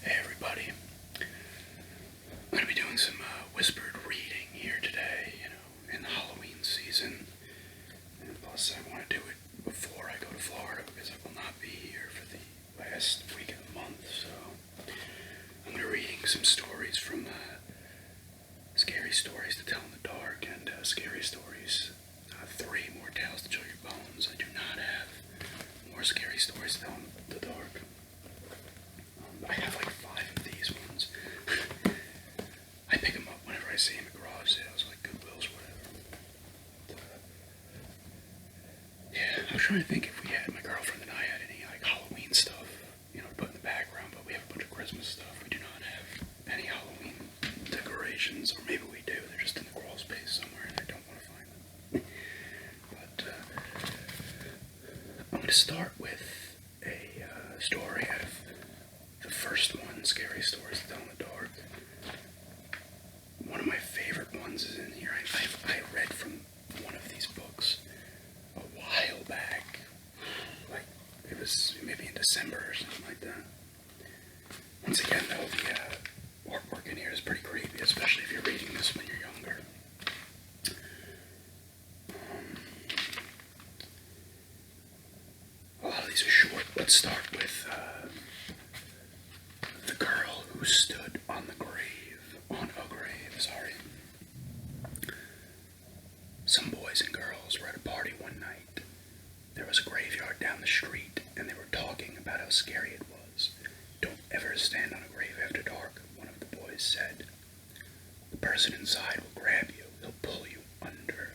Hey everybody, I'm going to be doing some whispered reading here today, in the Halloween season. And plus I want to do it before I go to Florida because I will not be here for the last week of the month. So I'm going to be reading some stories from Scary Stories to Tell in the Dark and Scary Stories 3 More Tales to Chill Your Bones. I do not have more Scary Stories to Tell in the Dark. I have like 5 of these ones. I pick them up whenever I see them at garage sales, like Goodwills, whatever. Yeah, I was trying to think if we had, my girlfriend and I had any like Halloween stuff, to put in the background, but we have a bunch of Christmas stuff. We do not have any Halloween decorations, or maybe we do, they're just in the crawl space somewhere and I don't want to find them. But I'm going to start with a story out of the first one, Scary Stories to Tell in the Dark. One of my favorite ones is in here. I read from one of these books a while back. Like, it was maybe in December or something like that. Once again, though, the artwork in here is pretty creepy, especially if you're reading this when you're younger. A lot of these are short. Let's start with The Girl Who Stood on a Grave. Some boys and girls were at a party one night. There was a graveyard down the street, and they were talking about how scary it was. "Don't ever stand on a grave after dark," one of the boys said. "The person inside will grab you. He'll pull you under."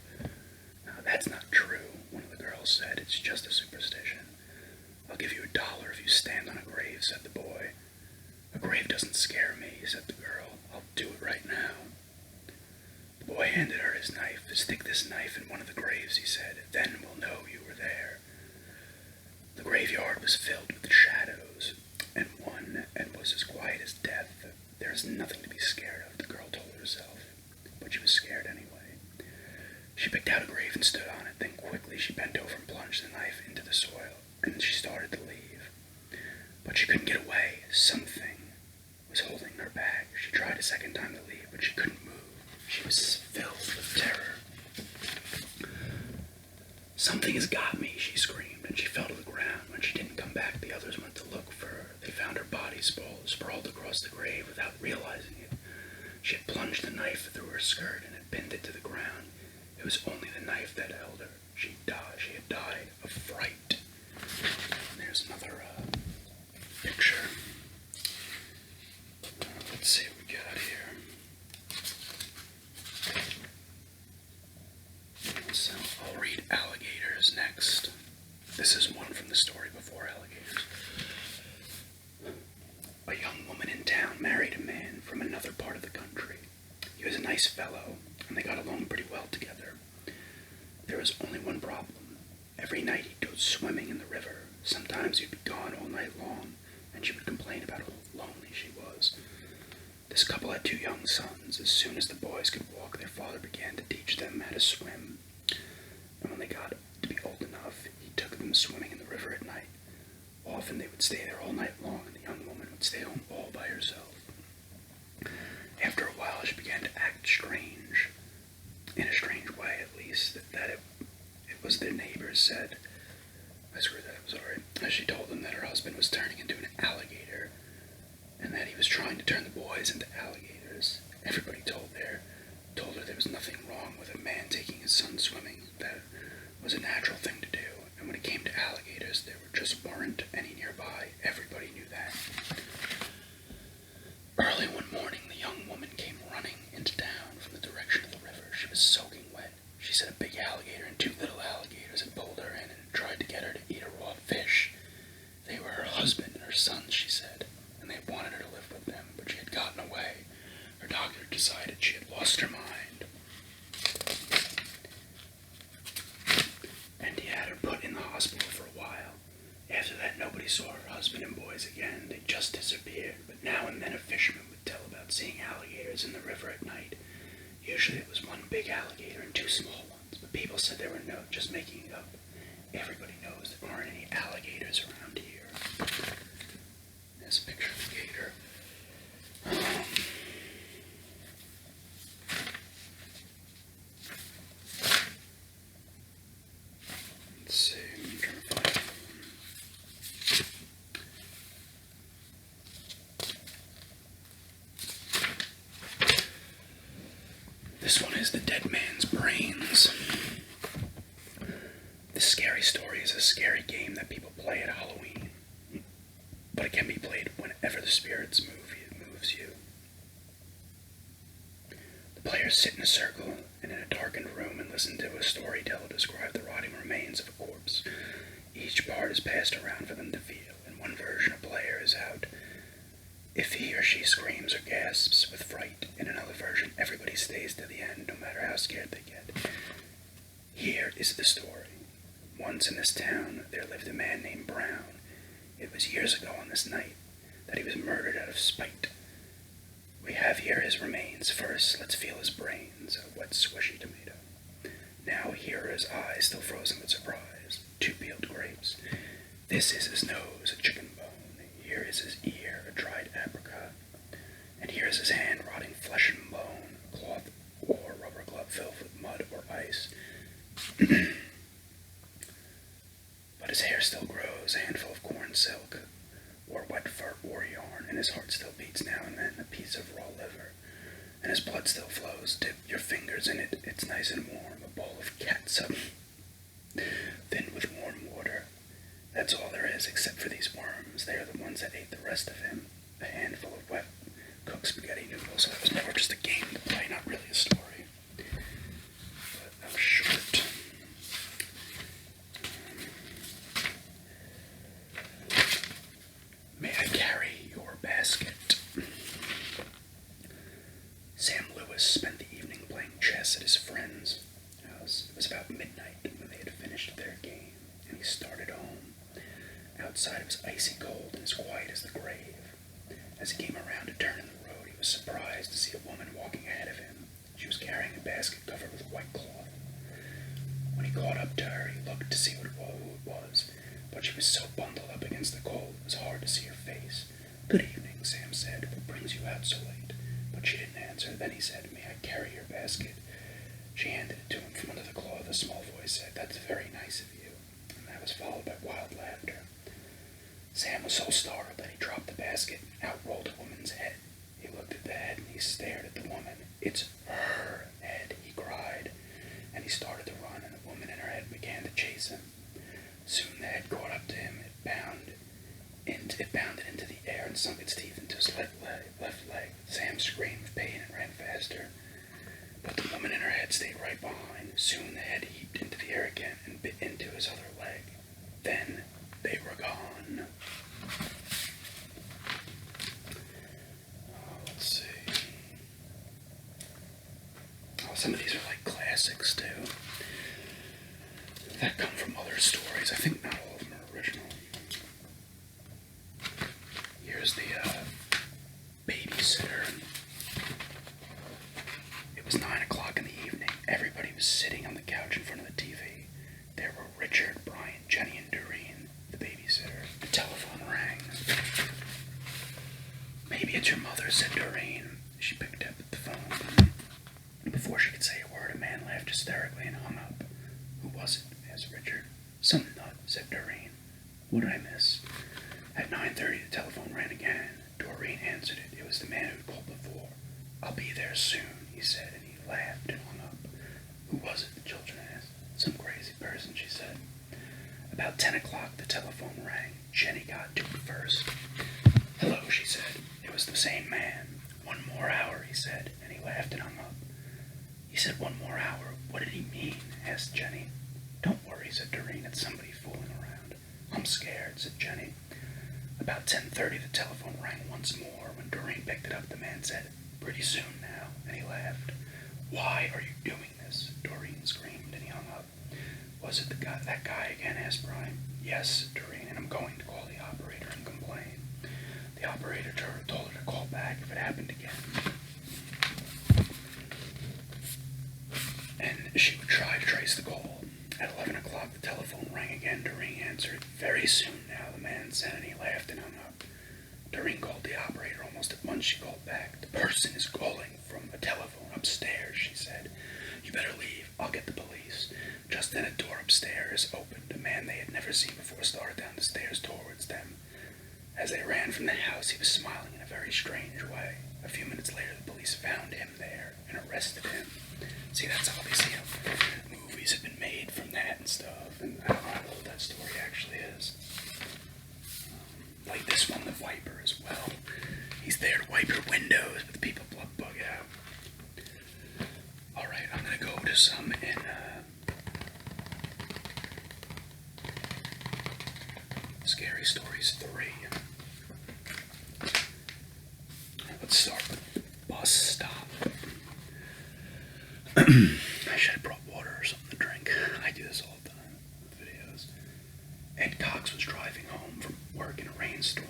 "Now, that's not true," one of the girls said. "It's just a superstition." "I'll give you $1 if you stand on a grave," said the boy. "A grave doesn't scare me," said the girl. "I'll do it right now." The boy handed her his knife. "Stick this knife in one of the graves," he said. "Then we'll know you were there." The graveyard was filled with shadows, and one was as quiet as death. "There is nothing to be scared of," the girl told herself, but she was scared anyway. She picked out a grave and stood on it. Then quickly she bent over and plunged the knife into the soil, and she started to leave. But she couldn't get away. Something was holding her back. She tried a second time to leave, but she couldn't move. She was filled with terror. "Something has got me," she screamed, and she fell to the ground. When she didn't come back, the others went to look for her. They found her body sprawled across the grave without realizing it. She had plunged the knife through her skirt and had pinned it to the ground. It was only the knife that held her. She had died of fright. And there's another picture. Let's see what we got here. So I'll read Alligators next. This is one from the story before Alligators. A young woman in town married a man from another part of the country. He was a nice fellow, and they got along pretty well together. There was only one problem. Every night he'd go swimming in the river. Sometimes he'd be gone all night long, and she would complain about how lonely she was. This couple had 2 young sons. As soon as the boys could walk, their father began to teach them how to swim. And when they got to be old enough, he took them swimming in the river at night. Often they would stay there all night long, and the young woman would stay home all by herself. After a while, she began to act strange. In a strange way, at least, that it was their neighbors said. I screwed that up, sorry. As she told them that her husband was turning into an alligator, and that he was trying to turn the boys into alligators. Everybody told her there was nothing wrong with a man taking his son swimming. That was a natural thing to do. And when it came to alligators, there just weren't any nearby. Everybody knew that. Early one morning, the young woman came running into town from the direction of the river. She was soaking wet. She said a big alligator and 2 little alligators had pulled her in and tried to get her to eat a raw fish. They were her husband and her sons, she said, and they wanted her to live with them, but she had gotten away. Her doctor decided she had lost her mind, and he had her put in the hospital for a while. After that, nobody saw her husband and boys again. They just disappeared, but now and then a fisherman would tell about seeing alligators in the river at night. Usually it was 1 big alligator and 2 small ones, but people said they were just making it up. Everybody knows there aren't any alligators around here. There's a picture of a gator. is the dead man's brains. This scary story is a scary game that people play at Halloween, but it can be played whenever the spirits moves you. The players sit in a circle and in a darkened room and listen to a storyteller describe the rotting remains of a corpse. Each part is passed around for them to feel. In one version, a player is out if he or she screams or gasps with fright. In another version, everybody stays to the end, no matter how scared they get. Here is the story. Once in this town, there lived a man named Brown. It was years ago on this night that he was murdered out of spite. We have here his remains. First, let's feel his brains, a wet, squishy tomato. Now here are his eyes, still frozen with surprise. 2 peeled grapes. This is his nose, a chicken bone. Here is his ear, a dried apricot. And here is his hand, rotting flesh and bone, a cloth or rubber glove filled with mud or ice. But his hair still grows, a handful of corn silk, or wet fur or yarn, and his heart still beats now and then, a piece of raw liver. And his blood still flows. Dip your fingers in it, it's nice and warm, a bowl of catsup, thinned with warm water. That's all there is, except for these worms. They are the ones that ate the rest of him. A handful of wet cooked spaghetti noodles. So that was more just a game to play, not really a story. But that was short. May I carry your basket? Sam Lewis spent the evening playing chess at his friend's house. It was about midnight when they had finished their game, and he started home. Outside it was icy cold and as quiet as the grave. As he came around a turn in the road, he was surprised to see a woman walking ahead of him. She was carrying a basket covered with white cloth. When he caught up to her, he looked to see who it was, but she was so bundled up against the cold it was hard to see her face. "Good evening," Sam said. "What brings you out so late?" But she didn't answer. Then he said, "May I carry your basket?" She handed it to him from under the cloth. A small voice said, "That's very nice of you." And that was followed by wild laughter. Sam was so startled that he dropped the basket, and out rolled a woman's head. He looked at the head and he stared at the woman. "It's her head," he cried. And he started to run, and the woman in her head began to chase him. Soon the head caught up to him. It bounded into the air and sunk its teeth into his left leg. Sam screamed with pain and ran faster. But the woman in her head stayed right behind. Soon the head heaped into the air again and bit into his other leg. Then they were gone. Let's see. Some of these are like classics too, that come from other stories. I think not all of them are original. Here's the Babysitter. It was 9 o'clock in the evening. Everybody was sitting on the couch in front of the TV. There were Richard, Brian, Jenny, and Doreen, the babysitter. The telephone rang. "Maybe it's your mother," said Doreen. She picked up the phone. Before she could say a word, a man laughed hysterically and hung up. "Who was it?" asked Richard. "Some nut," said Doreen. "What did I miss?" At 9:30, the telephone rang again. Doreen answered it. It was the man who had called before. "I'll be there soon," he said, and he laughed and hung up. "Who was it?" the children asked. "Some crazy person," she said. About 10 o'clock, the telephone rang. Jenny got to it first. "Hello," she said. It was the same man. "1 more hour," he said, and he laughed and hung up. He said 1 more hour. What did he mean? Asked Jenny. "Don't worry," said Doreen. "It's somebody fooling around." "I'm scared," said Jenny. About 10:30, the telephone rang once more. When Doreen picked it up, the man said, "Pretty soon now," and he laughed. "Why are you doing this?" Doreen screamed, and he hung up. "Was it that guy again?" asked Brian. "Yes," said Doreen, "and I'm going to call the operator and complain." The operator told her to call back if it happened again, and she would try to trace the call. At 11 o'clock, the telephone rang again. Doreen answered. "Very soon now," the man said, and he laughed and hung up. Doreen called the operator. Almost at once she called back. "The person is calling from a telephone upstairs," she said. "You better leave. I'll get the police." Just then a door upstairs opened. A man they had never seen before started down the stairs towards them. As they ran from the house, he was smiling in a very strange way. A few minutes later, the police found him there and arrested him. See, that's obviously, movies have been made from that and stuff, and I don't know how old that story actually is. Like this one, the Viper as well. He's there to wipe your windows, but the people bug out. Alright, I'm gonna go to some in, Scary Stories 3. Let's start with the bus stop. I should have brought water or something to drink. I do this all the time with videos. Ed Cox was driving home from work in a rainstorm.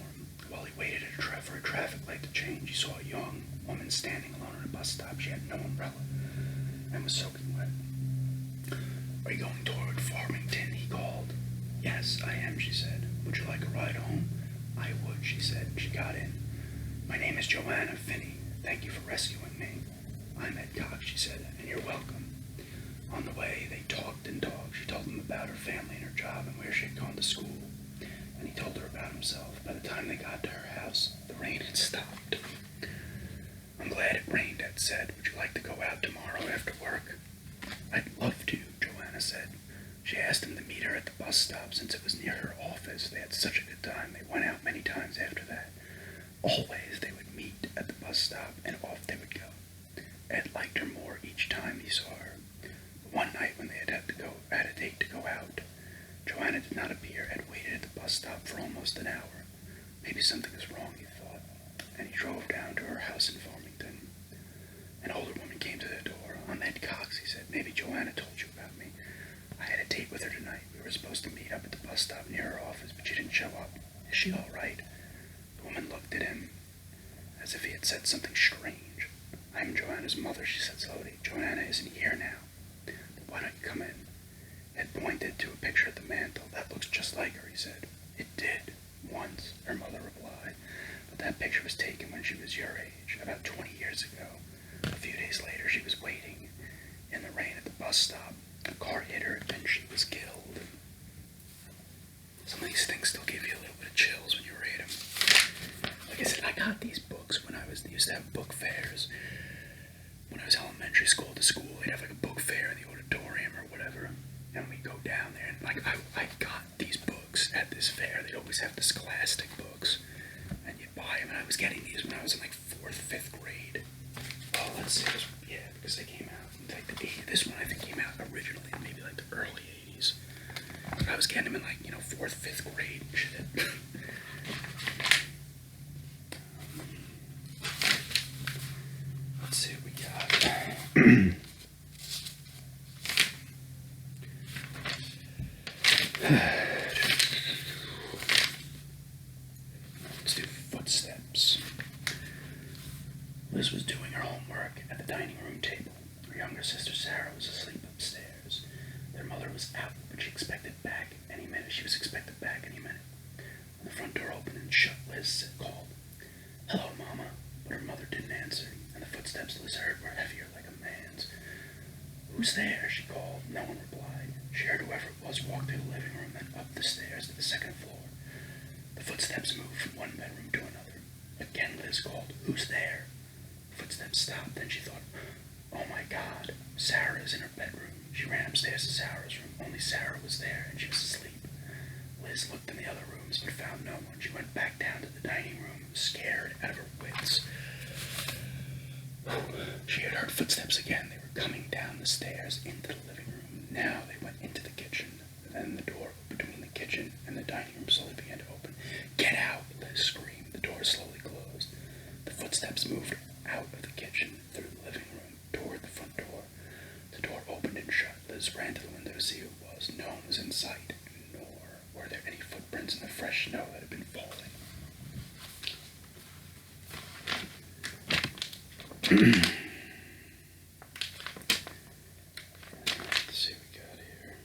While he waited for a traffic light to change, he saw a young woman standing alone at a bus stop. She had no umbrella and was soaking wet. "Are you going toward Farmington?" he called. "Yes, I am," she said. "Would you like a ride home?" "I would," she said. She got in. "My name is Joanna Finney. Thank you for rescuing me." "I'm Ed Cox," she said, "and you're welcome." On the way, they talked and talked. She told him about her family and her job and where she had gone to school. And he told her about himself. By the time they got to her house, the rain had stopped. "I'm glad it rained," Ed said. "Would you like to go out tomorrow after work?" "I'd love to," Joanna said. She asked him to meet her at the bus stop since it was near her office. They had such a good time. They went out many times after that. Always they would meet at the bus stop and off they would go. Ed liked her more each time he saw her. But one night when they had a date to go out, Joanna did not appear. Ed waited at the bus stop for almost an hour. Maybe something was wrong, he thought, and he drove down to her house in Farmington. An older woman came to the door. "I'm Ed Cox," he said. "Maybe Joanna told you about me. I had a date with her tonight. We were supposed to meet up at the bus stop near her office, but she didn't show up. Is she all right?" The woman looked at him as if he had said something strange. "I'm Joanna's mother," she said slowly. "Joanna isn't here now. Why don't you come in?" Ed pointed to a picture at the mantel. "That looks just like her," he said. "It did, once," her mother replied. "But that picture was taken when she was your age, about 20 years ago. A few days later, she was waiting in the rain at the bus stop. A car hit her, and she was killed." Some of these things still give you a little bit of chills when you read them. Like I said, I got these books when they used to have book fairs. When I was elementary school to school, they'd have like a book fair in the auditorium or whatever. And we'd go down there, and like I got these books at this fair. They'd always have the Scholastic books, and you'd buy them. And I was getting these when I was in like 4th, 5th grade. Oh, let's see, yeah, because they came out in like the 80s. This one I think came out originally in maybe like the early 80s. But I was getting them in like 4th, 5th grade and shit. Let's see what we got. Let's do Footsteps. Liz was doing her homework at the dining room table. Her younger sister Sarah was asleep upstairs. Their mother was out, but she was expected back any minute. When the front door opened and shut, Liz called, "Hello, Mama," but her mother didn't answer, and the footsteps Liz heard were heavier, like a man's. "Who's there?" she called. No one replied. She heard whoever it was walk through the living room, then up the stairs to the 2nd floor. The footsteps moved from one bedroom to another. Again Liz called, "Who's there?" The footsteps stopped. Then she thought, "Oh my God, Sarah is in her bedroom." She ran upstairs to Sarah's room. Only Sarah was there, and she was asleep. Liz looked in the other rooms, but found no one. She went back down to the dining room, scared out of her wits. She had heard footsteps again. They were coming down the stairs into the living room. Now they went into the kitchen. Then the door between the kitchen and the dining room slowly began to open. "Get out!" Liz screamed. The door slowly closed. The footsteps moved out of the kitchen, through the living room, toward the front door. The door opened and shut. Liz ran to the window to see who it was. No one was in sight, nor were there any footprints in the fresh snow that had been falling. Let's see what we got here.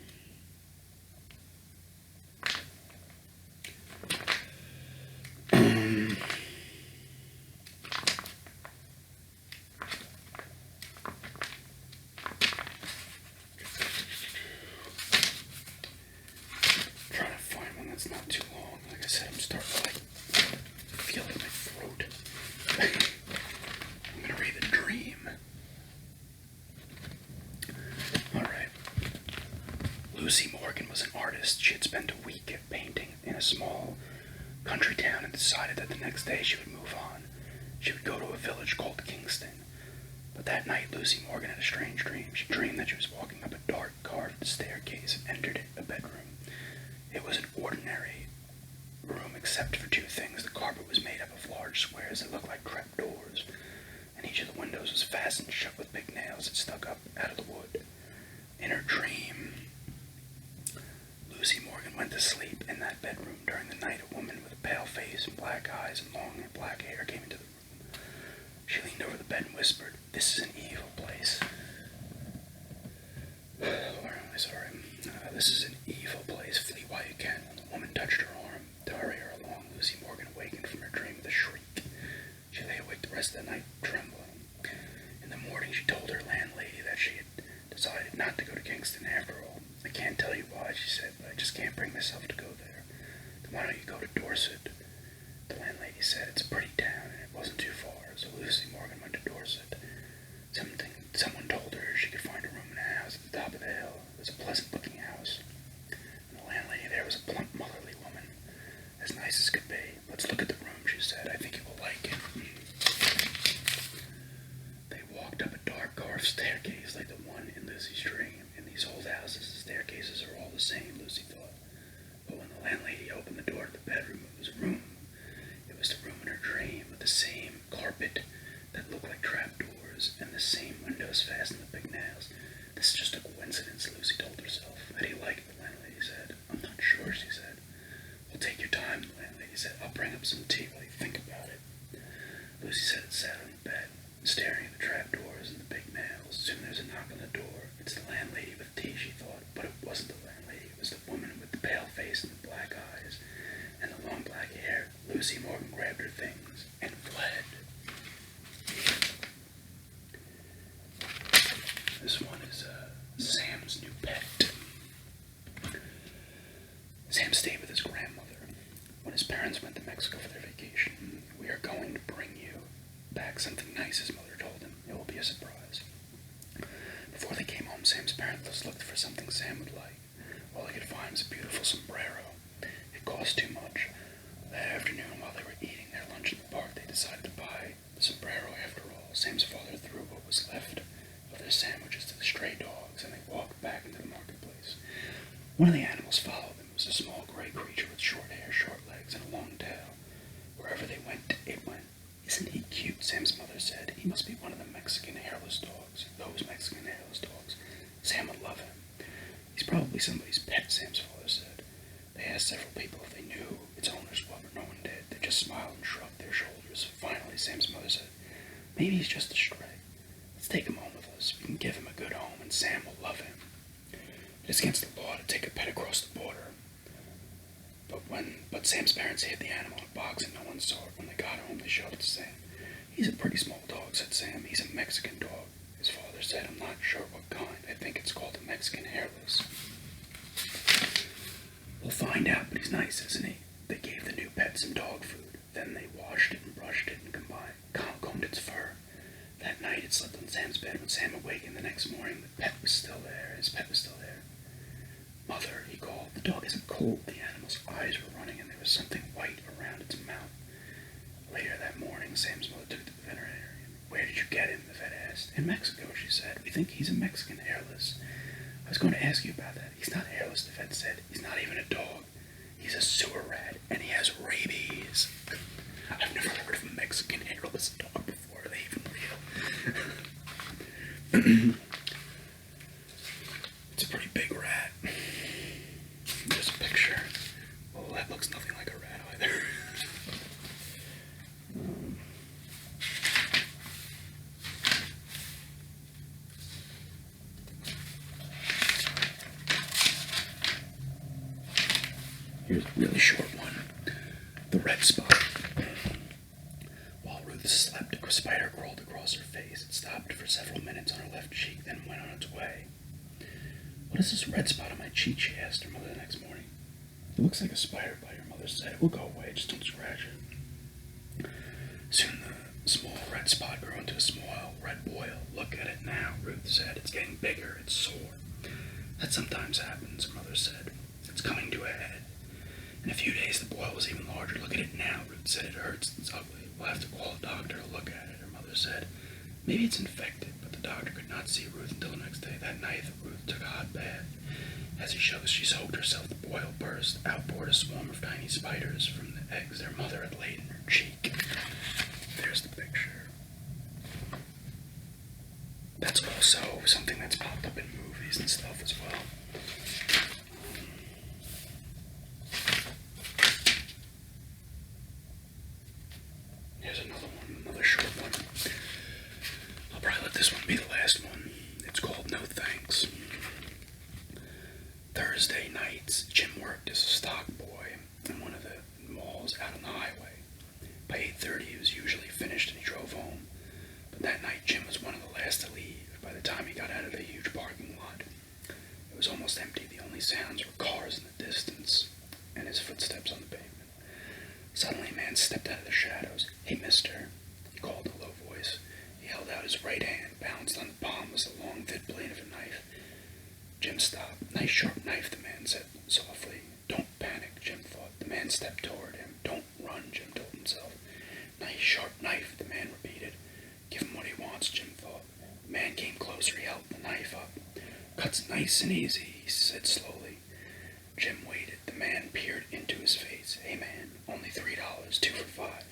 Trying to find one that's not too long. Like I said, I'm starting to feel it in my throat. I'm gonna read The Dream. small country town and decided that the next day she would move on. She would go to a village called Kingston. But that night, Lucy Morgan had a strange dream. She dreamed that she was walking up a dark, carved staircase and entered a bedroom. It was an ordinary room except for two things. The carpet was made up of large squares that looked like trapdoors, and each of the windows was fastened shut with big nails that stuck up out of the wood. In her dream, Lucy Morgan went to sleep in that bedroom. During the night, a woman with a pale face and black eyes and long black hair came into the room. She leaned over the bed and whispered, "This is an evil place." This is an evil place. Flee while you can. When the woman touched her arm to hurry her along, Lucy Morgan awakened from her dream with a shriek. She lay awake the rest of the night, trembling. In the morning, she told her landlady that she had decided not to go to Kingston after all. "I can't tell you why," she said, "but I just can't bring myself to go there." "Then why don't you go to Dorset?" The landlady said, "It's a pretty town, and it wasn't too far." So Lucy Morgan went to Dorset. Someone told her she could find a room in a house at the top of the hill. It was a pleasant-looking house, and the landlady there was a plump, motherly woman, as nice as could be. "Let's look at the room," she said. "I think you will like it." They walked up a dark, carved staircase like the one in Lucy's dream. In these old houses, the staircases are all the same, Lucy thought. But when the landlady opened the door to the bedroom, it was a room. It was the room in her dream, with the same carpet that looked like trapdoors, and the same windows fastened with big nails. "This is just a coincidence," Lucy told herself. "How do you like it?" the landlady said. "I'm not sure," she said. "Well, take your time," the landlady said. "I'll bring up some tea while you think about it." Lucy sat on the bed, staring at the trapdoors and the big nails. Soon there was a knock on the door. "It's the landlady with tea," she thought. But it wasn't the landlady. It was the woman with the pale face and the black eyes and the long black hair. Lucy Morgan grabbed her things and fled. This one is Sam's new pet. Sam stayed with his grandmother. When his parents went to Mexico for their vacation, "We are going to bring you back something nice," his mother told him. "It will be a surprise." Before they came home, Sam's parents looked for something Sam would like. All they could find was a beautiful sombrero. It cost too much. That afternoon, while they were eating their lunch in the park, they decided to buy the sombrero after all. Sam's father threw what was left of their sandwiches to the stray dogs, and they walked back into the marketplace. One of the animals followed them. It was a small gray creature with short hair, short legs, and a long tail. Wherever they went, it went. "Isn't he cute?" Sam's mother said. "He must be one of the Mexican hairless dogs. Those Mexican hairless dogs. Sam would love him." "He's probably somebody's pet," Sam's father said. They asked several people if they knew its owners well, but no one did. They just smiled and shrugged their shoulders. Finally, Sam's mother said, "Maybe he's just a stray. Let's take him home with us. We can give him a good home, and Sam will love him. It is against the law to take a pet across the border." But Sam's parents hid the animal in a box and no one saw it. When they got home, they showed it to Sam. "He's a pretty small dog," said Sam. "He's a Mexican dog." His father said, "I'm not sure what kind. I think it's called a Mexican hairless." "We'll find out, but he's nice, isn't he?" They gave the new pet some dog food. Then they washed it and brushed it and combed its fur. That night it slept on Sam's bed. When Sam awakened the next morning, the pet was still there. His pet was still there. "Mother," he called. "The dog isn't cold." The animal's eyes were running and there was something white around its mouth. Later that morning, Sam's mother took it to the veterinarian. "Where did you get him?" the vet asked. "In Mexico," she said. "We think he's a Mexican hairless." "I was going to ask you about that." "He's not hairless," the vet said. "He's not even a dog. He's a sewer rat, and he has rabies." I've never heard of a Mexican hairless dog before. Are they even real? It's a pretty big rat. There's a picture. Well, that looks nothing like a rat either. Here's a really short one. The red spot. While Ruth slept, a spider crawled across her face. It stopped for several minutes on her left cheek, then went on its way. "What is this red spot on my cheek?" she asked her mother the next morning. "It looks like a spider bite," her mother said. "It will go away, just don't scratch it." Soon the small red spot grew into a small red boil. "Look at it now," Ruth said. "It's getting bigger, it's sore." "That sometimes happens," her mother said. "It's coming to a head." In a few days, the boil was even larger. Look at it now, Ruth said. It hurts. It's ugly. We'll have to call a doctor to look at it, her mother said. Maybe it's infected, but the doctor could not see Ruth until the next day. That night, Ruth took a hot bath. As she soaked herself, the boil burst. Out poured a swarm of tiny spiders from the eggs their mother had laid in her cheek. There's the picture. That's also something that's popped up in movies and stuff as well. Here's another one, another short one. I'll probably let this one be the last one. It's called No Thanks. Thursday nights, Jim worked as a stock boy in one of the malls out on the highway. By 8:30 he was usually finished and he drove home. But that night Jim was one of the last to leave. By the time he got out of the huge parking lot, it was almost empty. The only sounds were cars in the distance and his footsteps on the pavement. Suddenly a man stepped out of the shadows. Hey, mister, he called in a low voice. He held out his right hand. Balanced on the palm was a long, thin blade of a knife. Jim stopped. Nice sharp knife, the man said softly. Don't panic, Jim thought. The man stepped toward him. Don't run, Jim told himself. Nice sharp knife, the man repeated. Give him what he wants, Jim thought. The man came closer. He held the knife up. Cuts nice and easy, he said slowly. Jim waited. The man peered into his face. Hey, man, only $3, 2 for $5.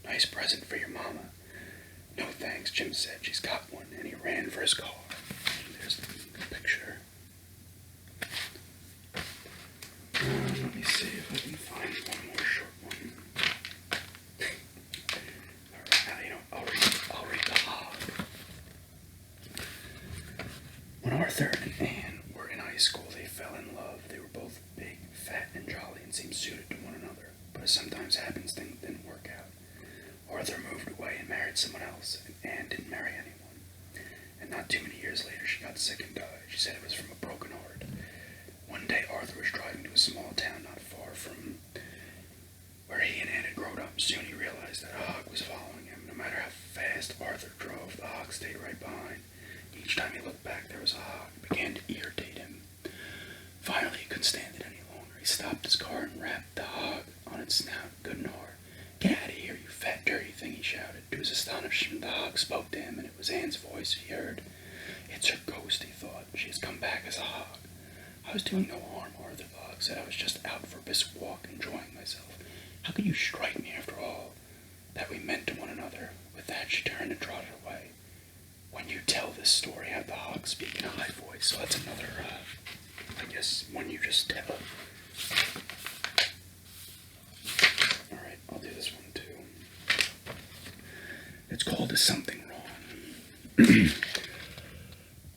Nice present for your mama. No thanks, Jim said. She's got one. And he ran for his car. There's the picture. Let me see if I can find one more short one. Alright, I'll read the hog. When Arthur and Anne were in high school, they fell in love. They were both big, fat, and jolly, and seemed suited to one another. But as sometimes happens, things didn't work out. Arthur moved away and married someone else, and Anne didn't marry anyone. And not too many years later, she got sick and died. She said it was from a broken heart. One day, Arthur was driving to a small town not far from where he and Anne had grown up. Soon he realized that a hog was following him. No matter how fast Arthur drove, the hog stayed right behind. Each time he looked back, there was a hog. It began to irritate him. Finally, he couldn't stand it any longer. He stopped his car and rapped the hog on its snout good and hard. Get out of here, you fat, dirty thing, he shouted. To his astonishment, the hog spoke to him, and it was Anne's voice he heard. It's her ghost, he thought. She has come back as a hog. I was doing no harm, Arthur, the hog said. I was just out for a brisk walk, enjoying myself. How could you strike me after all that we meant to one another? With that, she turned and trotted away. When you tell this story, have the hog speak in a high voice. So that's another, I guess, one you just tell. Alright, I'll do this one too. It's called Is Something Wrong?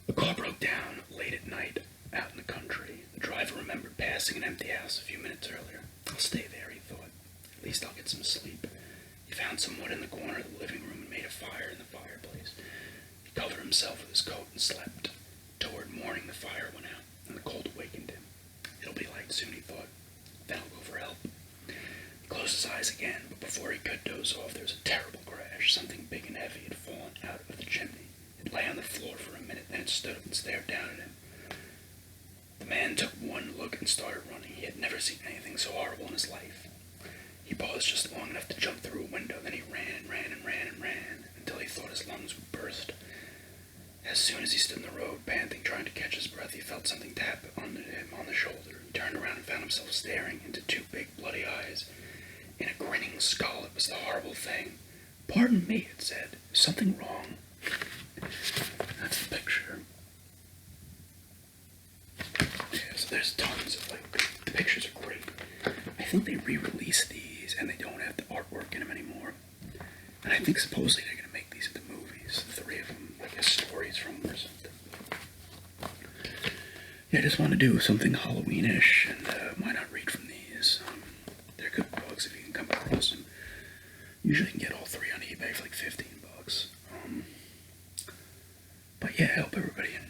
The car broke down late at night out in the country. The driver remembered passing an empty house a few minutes earlier. I'll stay there, he thought. At least I'll get some sleep. He found some wood in the corner of the living room and made a fire in the fireplace. He covered himself with his coat and slept. Toward morning, the fire went out, and the cold awakened him. It'll be light soon, he thought. Then I'll go for help. He closed his eyes again, but before he could doze off, there was a terrible crash. Something big and heavy had fallen out of the chimney. It lay on the floor for a minute, then it stood up and stared down at him. The man took one look and started running. He had never seen anything so horrible in his life. He paused just long enough to jump through a window, then he ran and ran and ran and ran, until he thought his lungs would burst. As soon as he stood in the road, panting, trying to catch his breath, he felt something tap on him on the shoulder. He turned around and found himself staring into two big bloody eyes. In a grinning skull, it was the horrible thing. Pardon me, it said. Is something wrong? That's the picture. Yeah, so there's tons of, the pictures are great. I think they re-released these, and they don't have the artwork in them anymore. And I think supposedly they're going to make these into movies, the 3 of them, I guess stories from them or something. Yeah, I just want to do something Halloween-ish, and why not read from these? They're good books if you can come across them. Usually you can get all 3 on eBay for like $15. But yeah, I hope everybody enjoyed.